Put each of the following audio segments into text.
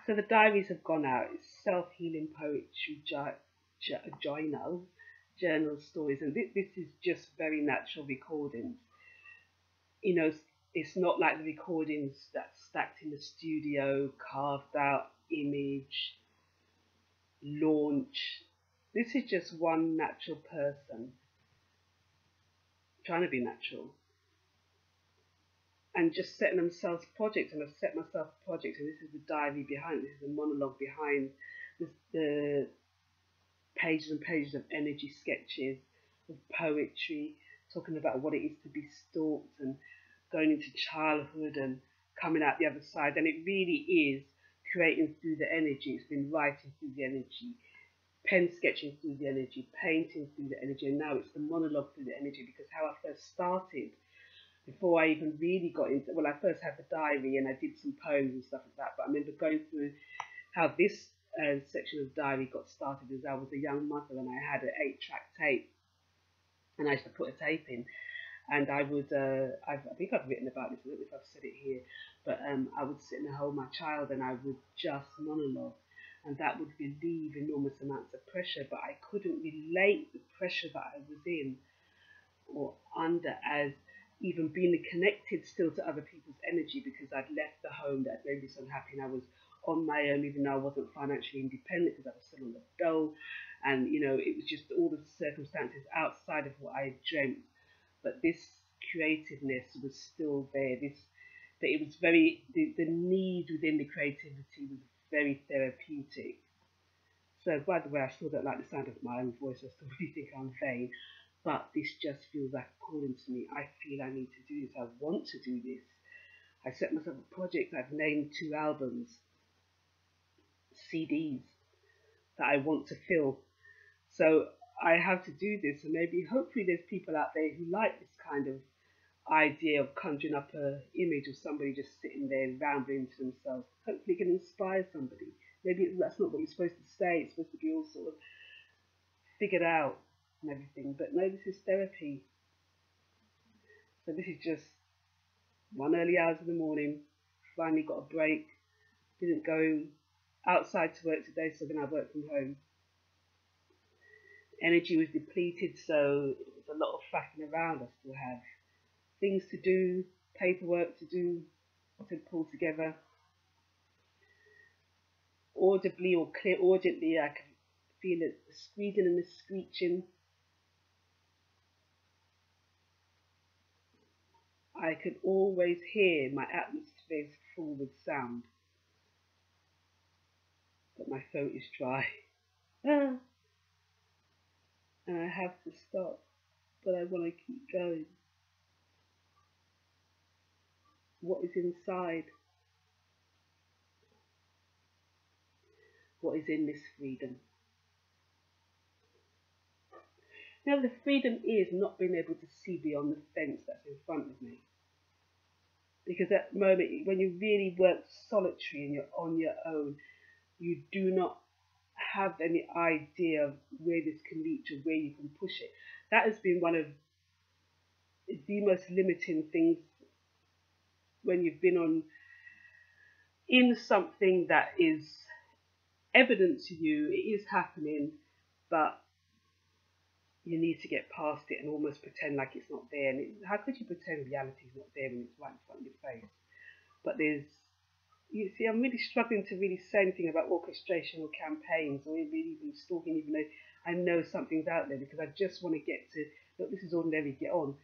So the diaries have gone out. It's self-healing poetry journal stories, and this is just very natural recordings. You know, it's not like the recordings that's stacked in the studio, carved out image, launch. This is just one natural person trying to be natural and just setting themselves projects. And I've set myself projects, and this is the diary behind, this is the monologue behind the pages and pages of energy sketches, of poetry, talking about what it is to be stalked and going into childhood and coming out the other side. And it really is creating through the energy. It's been writing through the energy, pen sketching through the energy, painting through the energy, and now it's the monologue through the energy. Because how I first started, before I even really got into, well, I first had the diary and I did some poems and stuff like that, but I remember going through how this section of diary got started as I was a young mother, and I had an 8-track tape, and I used to put a tape in, and I would, I think I've written about this, I don't know if I've said it here, but I would sit and hold my child and I would just monologue, and that would relieve enormous amounts of pressure, but I couldn't relate the pressure that I was in or under as even being connected still to other people's energy, because I'd left the home that made me so unhappy, and I was on my own, even though I wasn't financially independent, because I was still on the dole, and you know, it was just all the circumstances outside of what I had dreamt. But this creativeness was still there. That it was very, the need within the creativity was very therapeutic. So, by the way, I still don't like the sound of my own voice. I still really think I'm vain. But this just feels like a calling to me. I feel I need to do this. I want to do this. I set myself a project. I've named 2 albums, CDs, that I want to fill. So I have to do this. And maybe, hopefully, there's people out there who like this kind of idea of conjuring up an image of somebody just sitting there rambling to themselves. Hopefully, it can inspire somebody. Maybe that's not what you're supposed to say. It's supposed to be all sort of figured out and everything. But no, this is therapy. So this is just one early hours of the morning. Finally got a break. Didn't go outside to work today, so then I work from home. Energy was depleted, so it was a lot of faffing around. I still have things to do, paperwork to do, to pull together. Audibly or audibly, I can feel it, the squeezing and the screeching. I can always hear my atmosphere is full with sound, but my throat is dry. And I have to stop, but I want to keep going. What is inside? What is in this freedom? Now, the freedom is not being able to see beyond the fence that's in front of me. Because at the moment, when you really work solitary and you're on your own, you do not have any idea of where this can reach or where you can push it. That has been one of the most limiting things when you've been in something that is evident to you, it is happening, but you need to get past it and almost pretend like it's not there. And how could you pretend reality is not there when it's right in front of your face? But you see, I'm really struggling to really say anything about orchestration or campaigns or really even stalking, even though I know something's out there, because I just want to get to, look, this is ordinary, get on.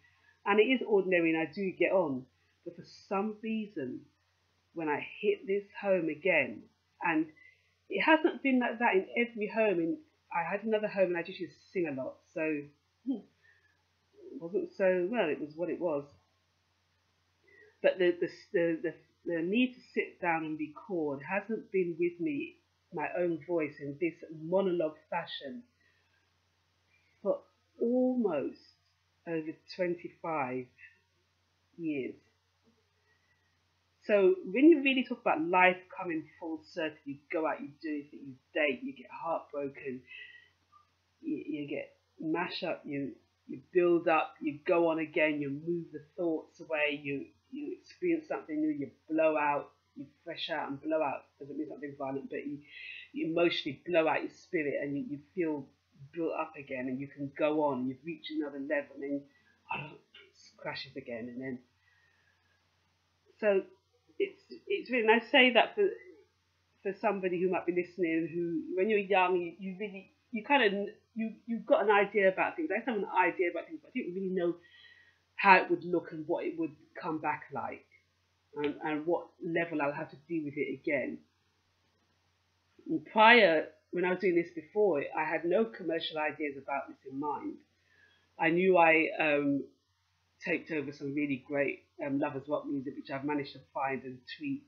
And it is ordinary and I do get on. But for some reason, when I hit this home again, and it hasn't been like that in every home. I had another home and I just used to sing a lot, so it wasn't so well. It was what it was. But the need to sit down and record hasn't been with me, my own voice in this monologue fashion, for almost over 25 years. So when you really talk about life coming full circle, you go out, you do anything, you date, you get heartbroken, you get mash up, you build up, you go on again, you move the thoughts away, you experience something new, you blow out, you fresh out and blow out. Doesn't mean something violent, but you emotionally blow out your spirit, and you feel built up again, and you can go on. You've reached another level, and then it crashes again, and then so it's really. And I say that for somebody who might be listening, who when you're young, you really you kind of you've got an idea about things. I have an idea about things, but I didn't really know how it would look and what it would come back like, and what level I'll have to deal with it again. And prior, when I was doing this before, I had no commercial ideas about this in mind. I knew I taped over some really great lovers rock music, which I've managed to find and tweet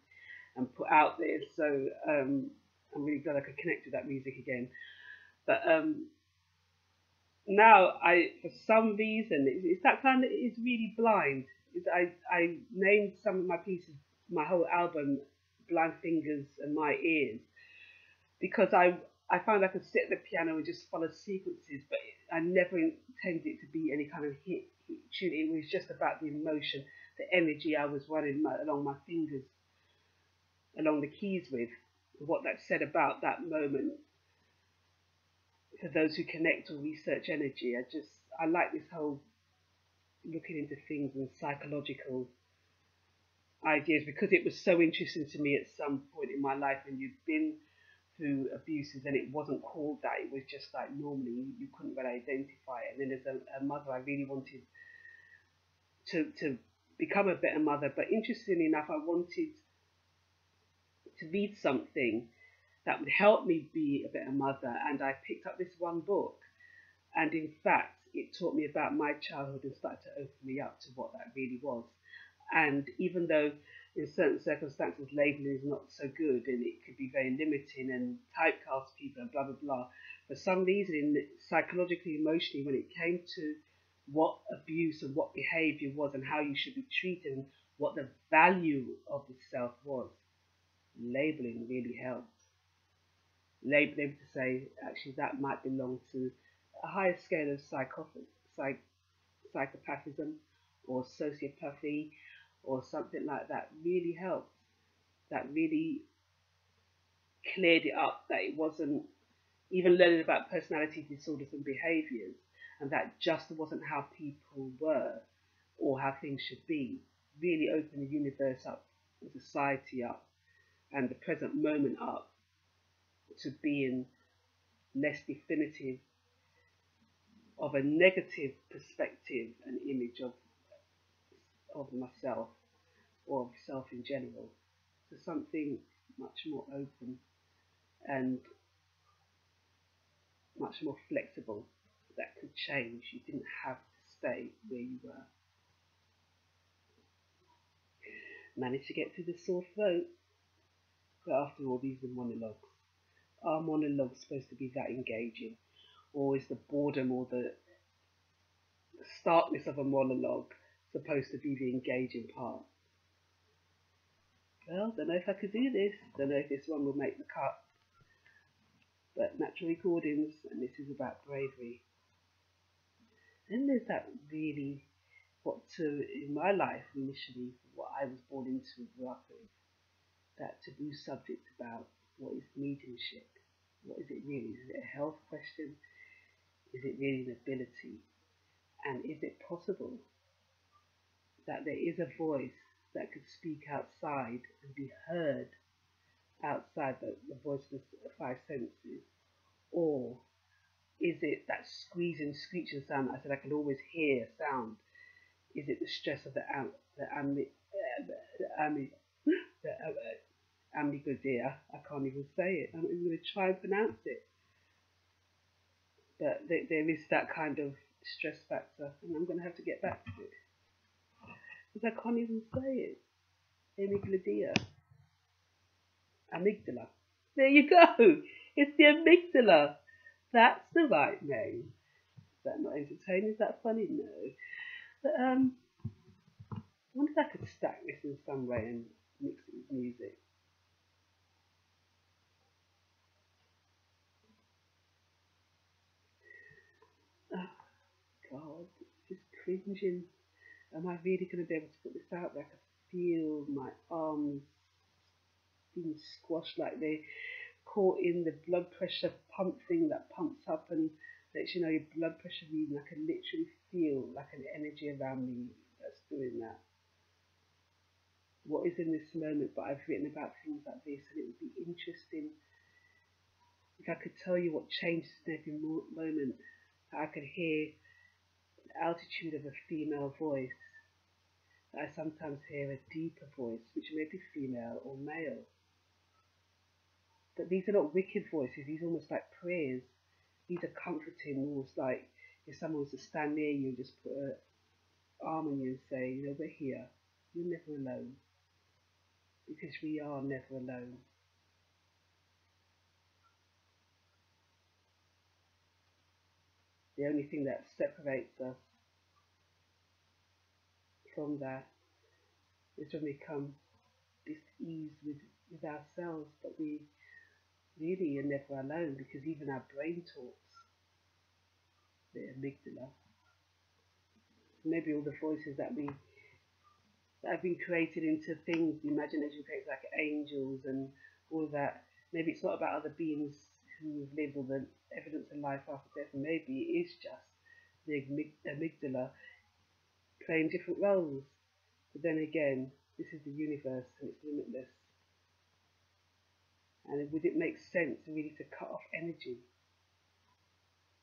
and put out there. So I'm really glad I could connect with that music again. But now for some reason, it's that kind of, it's really blind. I named some of my pieces, my whole album, Blind Fingers and My Ears, because I found I could sit at the piano and just follow sequences, but I never intended it to be any kind of hit tune. It was just about the emotion, the energy I was running along my fingers, along the keys with, what that said about that moment. For those who connect or research energy, I like this whole looking into things and psychological ideas, because it was so interesting to me at some point in my life when you've been through abuses and it wasn't called that. It was just like normally you couldn't really identify it. And then as a mother, I really wanted to become a better mother. But interestingly enough, I wanted to read something that would help me be a better mother. And I picked up this one book. And in fact, it taught me about my childhood and started to open me up to what that really was. And even though in certain circumstances labeling is not so good and it could be very limiting and typecast people and blah, blah, blah, for some reason, psychologically, emotionally, when it came to what abuse and what behaviour was and how you should be treated and what the value of the self was, labeling really helped. Labeling to say, actually, that might belong to a higher scale of psychopathism or sociopathy or something like that really helped. That really cleared it up, that it wasn't even learning about personality disorders and behaviours, and that just wasn't how people were or how things should be. Really opened the universe up, the society up, and the present moment up to being less definitive of a negative perspective and image of myself or of self in general, to something much more open and much more flexible that could change. You didn't have to stay where you were. Managed to get through the sore throat, but after all, these are monologues. Are monologues supposed to be that engaging? Or is the boredom or the starkness of a monologue supposed to be the engaging part? Well, don't know if I could do this. Don't know if this one will make the cut. But natural recordings, and this is about bravery. Then there's that really, in my life initially, what I was born into and grew up with, that taboo subject about what is mediumship. What is it really? Is it a health question? Is it really an ability? And is it possible that there is a voice that could speak outside and be heard outside the voice of the five senses? Or is it that squeezing, screeching sound that I said I could always hear sound? Is it the stress of the amygdala? I can't even say it. I'm not even going to try and pronounce it. But there is that kind of stress factor, and I'm going to have to get back to it because I can't even say it. Amygdala. There you go. It's the amygdala. That's the right name. Is that not entertaining? Is that funny? No. But I wonder if I could stack this in some way and mix it with music. Oh God, it's just cringing. Am I really going to be able to put this out there? I can feel my arms being squashed, like they're caught in the blood pressure pump thing that pumps up and lets you know your blood pressure reading. I can literally feel like an energy around me that's doing that. What is in this moment? But I've written about things like this, and it would be interesting if I could tell you what changes in every moment. That I could hear the altitude of a female voice. That I sometimes hear a deeper voice, which may be female or male. But these are not wicked voices. These are almost like prayers. These are comforting, almost like if someone was to stand near you and just put an arm on you and say, you know, we're here. You're never alone. Because we are never alone. The only thing that separates us from that is when we come dis-ease with ourselves, but we really are never alone, because even our brain talks, the amygdala. Maybe all the voices that have been created into things, the imagination creates like angels and all of that. Maybe it's not about other beings who have lived or the evidence of life after death. Maybe it is just the amygdala playing different roles. But then again, this is the universe and it's limitless. And would it make sense really to cut off energy?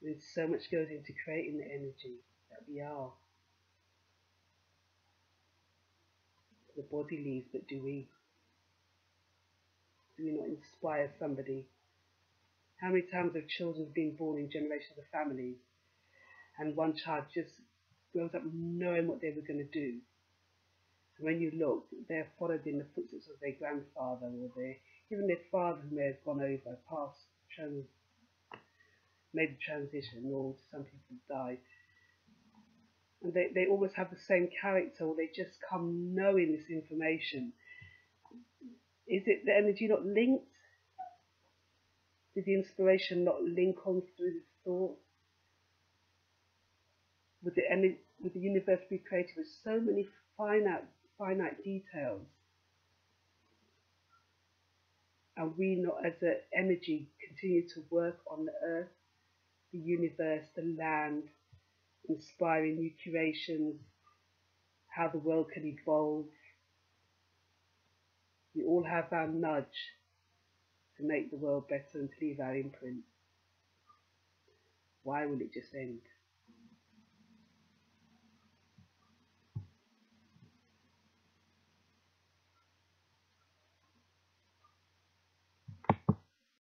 When so much goes into creating the energy that we are. The body leaves, but do we? Do we not inspire somebody? How many times have children been born in generations of families and one child just grows up knowing what they were going to do? So when you look, they're followed in the footsteps of their grandfather or even their father who may have gone over, made the transition, or some people died. And they always have the same character, or they just come knowing this information. Is it the energy not linked? Did the inspiration not link on through the thought? Would the universe be created with so many finite details? And we not, as an energy, continue to work on the earth, the universe, the land, inspiring new creations, how the world can evolve. We all have our nudge to make the world better and to leave our imprint. Why will it just end?